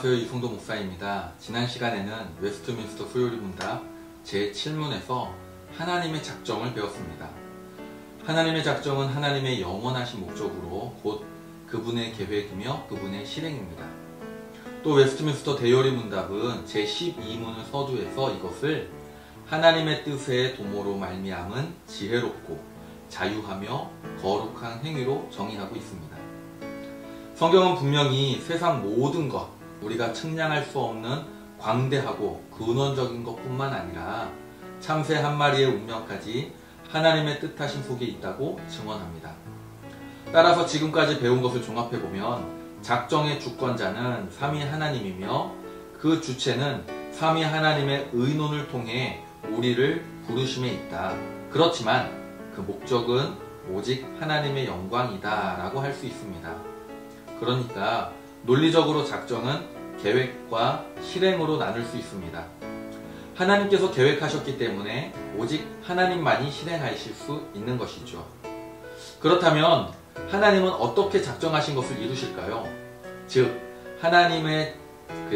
안녕하세요. 이성도 목사입니다. 지난 시간에는 웨스트민스터 수요일 문답 제7문에서 하나님의 작정을 배웠습니다. 하나님의 작정은 하나님의 영원하신 목적으로 곧 그분의 계획이며 그분의 실행입니다. 또 웨스트민스터 대요리 문답은 제12문 서두에서 이것을 하나님의 뜻의 도모로 말미암은 지혜롭고 자유하며 거룩한 행위로 정의하고 있습니다. 성경은 분명히 세상 모든 것, 우리가 측량할 수 없는 광대하고 근원적인 것뿐만 아니라 참새 한 마리의 운명까지 하나님의 뜻하심 속에 있다고 증언합니다. 따라서 지금까지 배운 것을 종합해보면 작정의 주권자는 삼위 하나님이며 그 주체는 삼위 하나님의 의논을 통해 우리를 부르심에 있다. 그렇지만 그 목적은 오직 하나님의 영광이다 라고 할 수 있습니다. 그러니까 논리적으로 작정은 계획과 실행으로 나눌 수 있습니다. 하나님께서 계획하셨기 때문에 오직 하나님만이 실행하실 수 있는 것이죠. 그렇다면 하나님은 어떻게 작정하신 것을 이루실까요? 즉 하나님의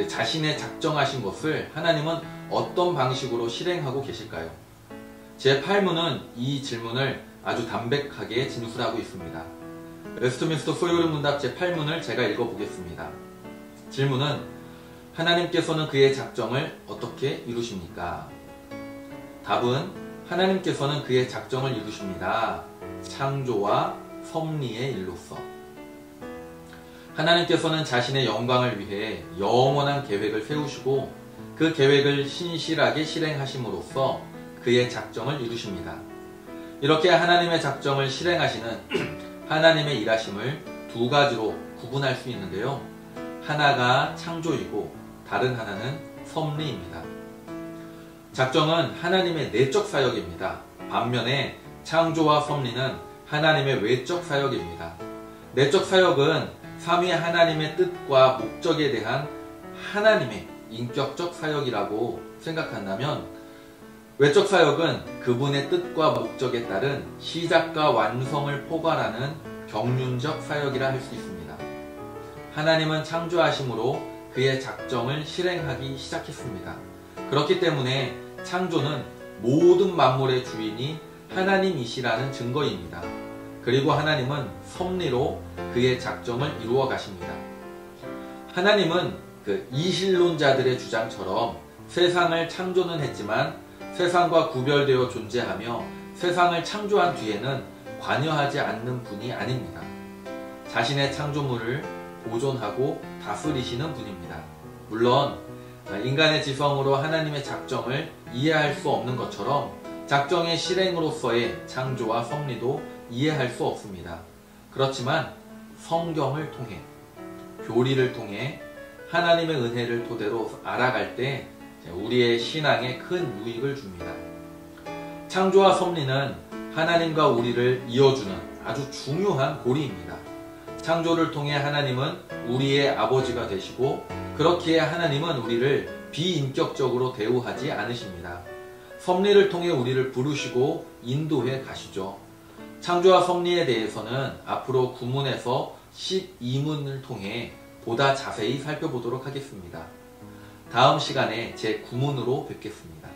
자신의 작정하신 것을 하나님은 어떤 방식으로 실행하고 계실까요? 제8문은 이 질문을 아주 담백하게 진술하고 있습니다. 웨스트민스터 수요일 문답 제8문을 제가 읽어보겠습니다. 질문은 하나님께서는 그의 작정을 어떻게 이루십니까? 답은 하나님께서는 그의 작정을 이루십니다. 창조와 섭리의 일로서. 하나님께서는 자신의 영광을 위해 영원한 계획을 세우시고 그 계획을 신실하게 실행하심으로써 그의 작정을 이루십니다. 이렇게 하나님의 작정을 실행하시는 하나님의 일하심을 두 가지로 구분할 수 있는데요. 하나가 창조이고 다른 하나는 섭리입니다. 작정은 하나님의 내적 사역입니다. 반면에 창조와 섭리는 하나님의 외적 사역입니다. 내적 사역은 삼위 하나님의 뜻과 목적에 대한 하나님의 인격적 사역이라고 생각한다면 외적 사역은 그분의 뜻과 목적에 따른 시작과 완성을 포괄하는 경륜적 사역이라 할 수 있습니다. 하나님은 창조하심으로 그의 작정을 실행하기 시작했습니다. 그렇기 때문에 창조는 모든 만물의 주인이 하나님이시라는 증거입니다. 그리고 하나님은 섭리로 그의 작정을 이루어 가십니다. 하나님은 이신론자들의 주장처럼 세상을 창조는 했지만 세상과 구별되어 존재하며 세상을 창조한 뒤에는 관여하지 않는 분이 아닙니다. 자신의 창조물을 보존하고 다스리시는 분입니다. 물론 인간의 지성으로 하나님의 작정을 이해할 수 없는 것처럼 작정의 실행으로서의 창조와 섭리도 이해할 수 없습니다. 그렇지만 성경을 통해 교리를 통해 하나님의 은혜를 토대로 알아갈 때 우리의 신앙에 큰 유익을 줍니다. 창조와 섭리는 하나님과 우리를 이어주는 아주 중요한 고리입니다. 창조를 통해 하나님은 우리의 아버지가 되시고 그렇기에 하나님은 우리를 비인격적으로 대우하지 않으십니다. 섭리를 통해 우리를 부르시고 인도해 가시죠. 창조와 섭리에 대해서는 앞으로 구문에서 12문을 통해 보다 자세히 살펴보도록 하겠습니다. 다음 시간에 제9문으로 뵙겠습니다.